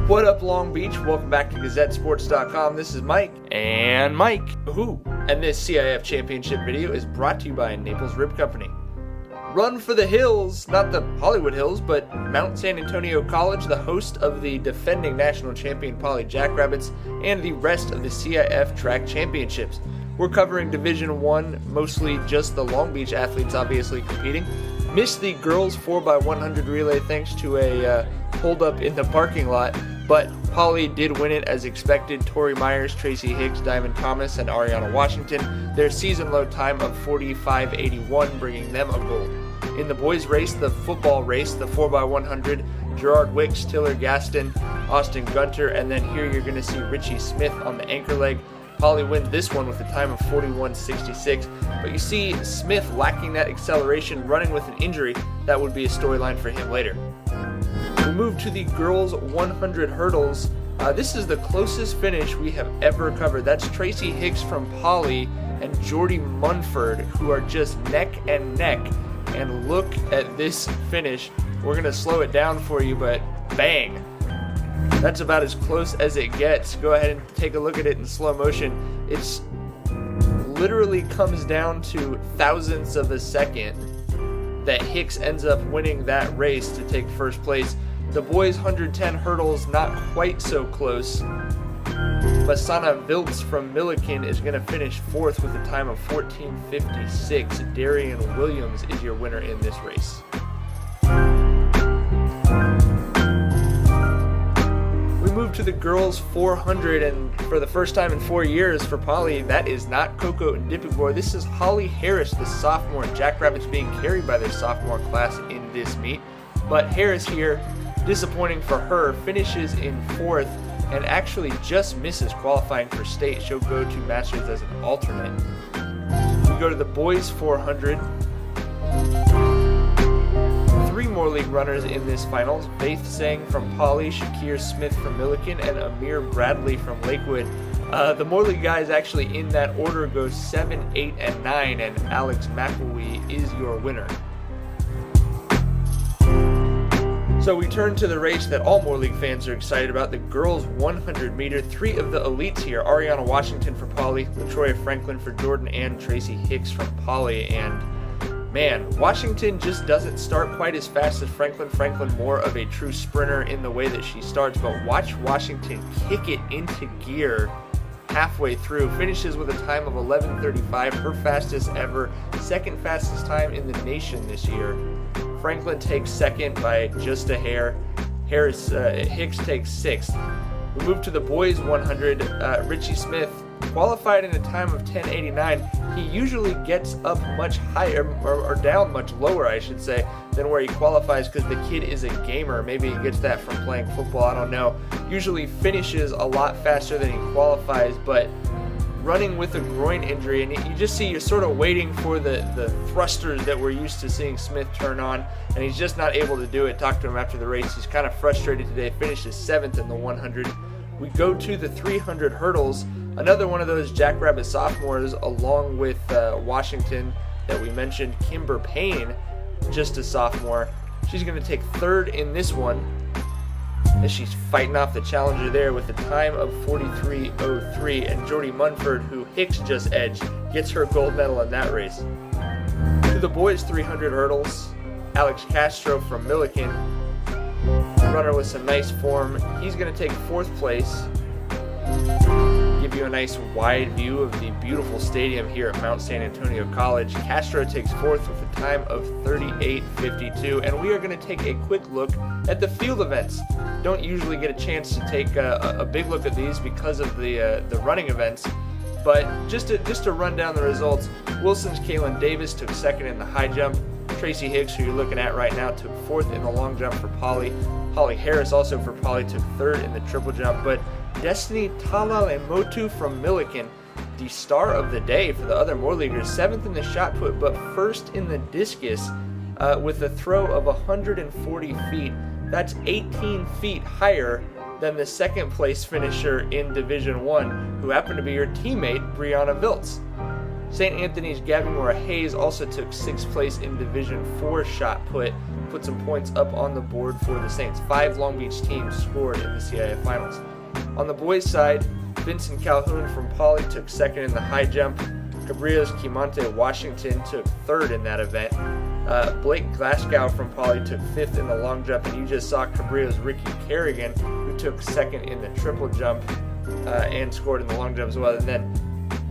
What up, Long Beach? Welcome back to GazetteSports.com. This is Mike. And Mike. Who? And this CIF Championship video is brought to you by Naples Rib Company. Run for the hills, not the Hollywood Hills, but Mount San Antonio College, the host of the defending national champion Poly Jackrabbits, and the rest of the CIF Track Championships. We're covering Division I, mostly just the Long Beach athletes obviously competing. Missed the girls 4x100 relay thanks to a holdup in the parking lot, but Poly did win it as expected. Tori Myers, Tracy Higgs, Diamond Thomas, and Ariana Washington. Their season low time of 45.81, bringing them a gold. In the boys race, the football race, the 4x100, Gerard Wicks, Tiller Gaston, Austin Gunter, and then here you're going to see Richie Smith on the anchor leg. Poly wins this one with a time of 41.66, but you see Smith lacking that acceleration, running with an injury. That would be a storyline for him later. We move to the girls 100 hurdles. This is the closest finish we have ever covered. That's Tracy Higgs from Poly and Jordy Munford, who are just neck and neck. And look at this finish. We're going to slow it down for you, but bang. That's about as close as it gets. Go ahead and take a look at it in slow motion. It's literally comes down to thousandths of a second that Hicks ends up winning that race to take first place. The boys 110 hurdles, not quite so close. Masana Viltz from Milliken is going to finish fourth with a time of 14.56. Darian Williams is your winner in this race. We move to the girls 400, and for the first time in 4 years for Poly, that is not Coco and Dipigor. This is Holly Harris, the sophomore. Jackrabbits being carried by their sophomore class in this meet. But Harris here, disappointing for her, finishes in fourth and actually just misses qualifying for state. She'll go to Masters as an alternate. We go to the boys 400. Three more league runners in this finals: Faith Sang from Poly, Shakir Smith from Milliken, and Amir Bradley from Lakewood. The Morley guys actually in that order go 7, 8, and 9, and Alex McElwee is your winner. So we turn to the race that all Moore League fans are excited about, the girls 100 meter. Three of the elites here: Ariana Washington for Poly, LaTroya Franklin for Jordan, and Tracy Hicks from Poly. And man, Washington just doesn't start quite as fast as Franklin. Franklin more of a true sprinter in the way that she starts, but watch Washington kick it into gear halfway through. Finishes with a time of 11:35, her fastest ever, second fastest time in the nation this year. Franklin takes second by just a hair. Hicks takes sixth. We move to the boys 100. Richie Smith qualified in a time of 10:89. He usually gets up much higher, or down much lower, I should say, than where he qualifies, because the kid is a gamer. Maybe he gets that from playing football, I don't know. Usually finishes a lot faster than he qualifies, but running with a groin injury, and you just see you're sort of waiting for the thrusters that we're used to seeing Smith turn on, and he's just not able to do it. Talked to him after the race. He's kind of frustrated today. Finishes 7th in the 100. We go to the 300 hurdles. Another one of those Jackrabbit sophomores, along with Washington that we mentioned. Kimber Payne, just a sophomore. She's going to take third in this one, as she's fighting off the challenger there with a time of 43.03, and Jordy Munford, who Hicks just edged, gets her gold medal in that race. To the boys 300 hurdles, Alex Castro from Milliken, runner with some nice form. He's going to take fourth place. Give you a nice wide view of the beautiful stadium here at Mount San Antonio College. Castro takes fourth with a time of 38.52, and we are going to take a quick look at the field events. Don't usually get a chance to take a big look at these because of the running events, but just to run down the results: Wilson's Kaylin Davis took second in the high jump. Tracy Hicks, who you're looking at right now, took fourth in the long jump for Poly. Holly Harris, also for Poly, took third in the triple jump, but Destiny Talalemotu from Milliken, the star of the day for the other Moore Leaguers, 7th in the shot put, but first in the discus with a throw of 140 feet. That's 18 feet higher than the second place finisher in Division I, who happened to be your teammate, Brianna Viltz. St. Anthony's Gavin Hayes also took 6th place in Division 4 shot put some points up on the board for the Saints. 5 Long Beach teams scored in the CIF Finals. On the boys' side, Vincent Calhoun from Poly took 2nd in the high jump. Cabrillo's Kimonte Washington took 3rd in that event. Blake Glasgow from Poly took 5th in the long jump, and you just saw Cabrillo's Ricky Kerrigan, who took 2nd in the triple jump and scored in the long jump as well. And then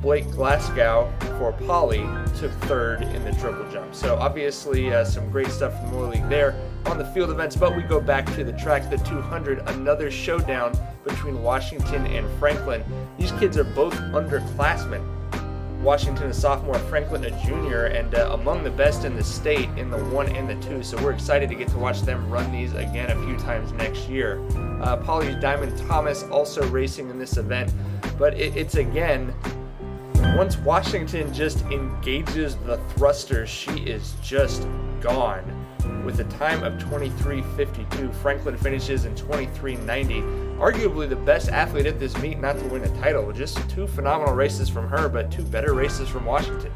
Blake Glasgow for Poly took 3rd in the triple jump. So obviously some great stuff from the Moore League there on the field events, but we go back to the track, the 200, another showdown between Washington and Franklin. These kids are both underclassmen. Washington a sophomore, Franklin a junior, and among the best in the state in the 1 and the 2, so we're excited to get to watch them run these again a few times next year. Poly's Diamond Thomas also racing in this event, but it's again, once Washington just engages the thrusters, she is just gone. With a time of 23:52, Franklin finishes in 23:90. Arguably the best athlete at this meet not to win a title. Just 2 phenomenal races from her, but 2 better races from Washington.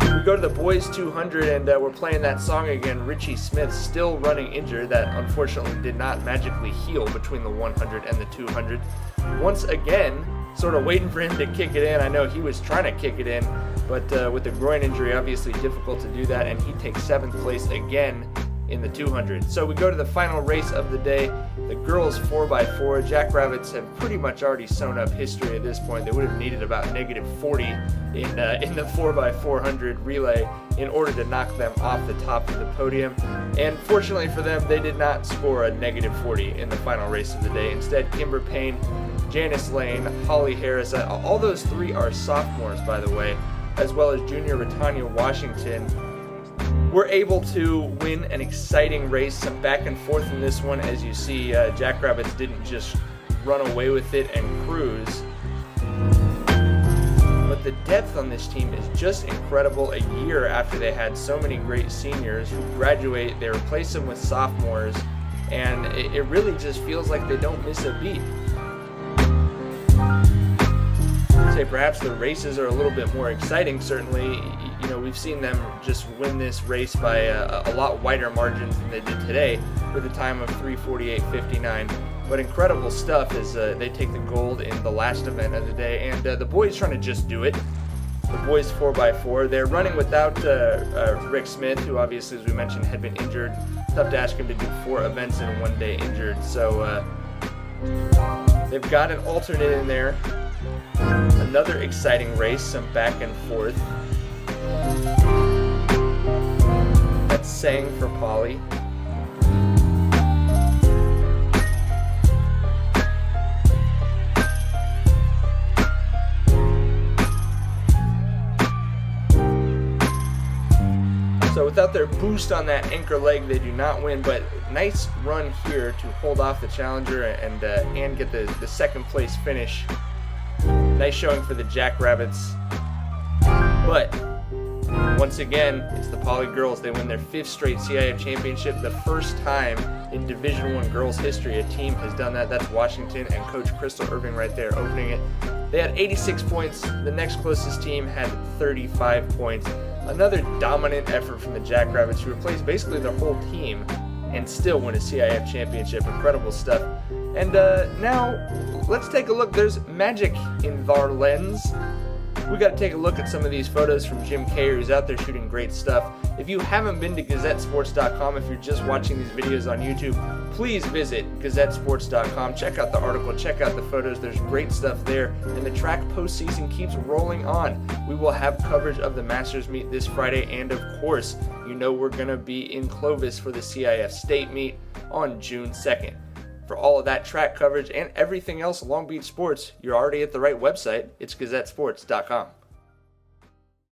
We go to the boys 200, and we're playing that song again. Richie Smith still running injured. That unfortunately did not magically heal between the 100 and the 200. Once again, sort of waiting for him to kick it in. I know he was trying to kick it in, but with the groin injury, obviously difficult to do that, and he takes 7th place again in the 200. So we go to the final race of the day, the girls 4x4. Jackrabbits have pretty much already sewn up history at this point. They would have needed about -40 in the 4x400 relay in order to knock them off the top of the podium. And fortunately for them, they did not score a -40 in the final race of the day. Instead, Kimber Payne, Janice Lane, Holly Harris, all those 3 are sophomores, by the way, as well as junior Retanya Washington, were able to win an exciting race. Some back and forth in this one, as you see. Jackrabbits didn't just run away with it and cruise. But the depth on this team is just incredible. A year after they had so many great seniors who graduate, they replace them with sophomores, and it really just feels like they don't miss a beat. Say perhaps the races are a little bit more exciting. Certainly, you know, we've seen them just win this race by a lot wider margins than they did today with a time of 3:48.59. But incredible stuff as they take the gold in the last event of the day, and the boys trying to just do it. The boys 4x4, they're running without Rick Smith, who obviously, as we mentioned, had been injured. Tough to ask him to do 4 events in one day injured, so they've got an alternate in there. Another exciting race, some back and forth. That's Sang for Poly. So without their boost on that anchor leg, they do not win, but nice run here to hold off the challenger and get the 2nd place finish. Nice showing for the Jackrabbits. But once again, it's the Poly girls. They win their 5th straight CIF Championship, the first time in Division I girls history a team has done that. That's Washington and Coach Crystal Irving right there opening it. They had 86 points. The next closest team had 35 points. Another dominant effort from the Jackrabbits, who replaced basically their whole team and still win a CIF Championship. Incredible stuff. And now, let's take a look. There's magic in our lens. We got to take a look at some of these photos from Jim Kayer, who's out there shooting great stuff. If you haven't been to GazetteSports.com, if you're just watching these videos on YouTube, please visit GazetteSports.com. Check out the article, check out the photos. There's great stuff there. And the track postseason keeps rolling on. We will have coverage of the Masters meet this Friday, and of course, you know we're going to be in Clovis for the CIF State meet on June 2nd. For all of that track coverage and everything else Long Beach sports, you're already at the right website. It's GazetteSports.com.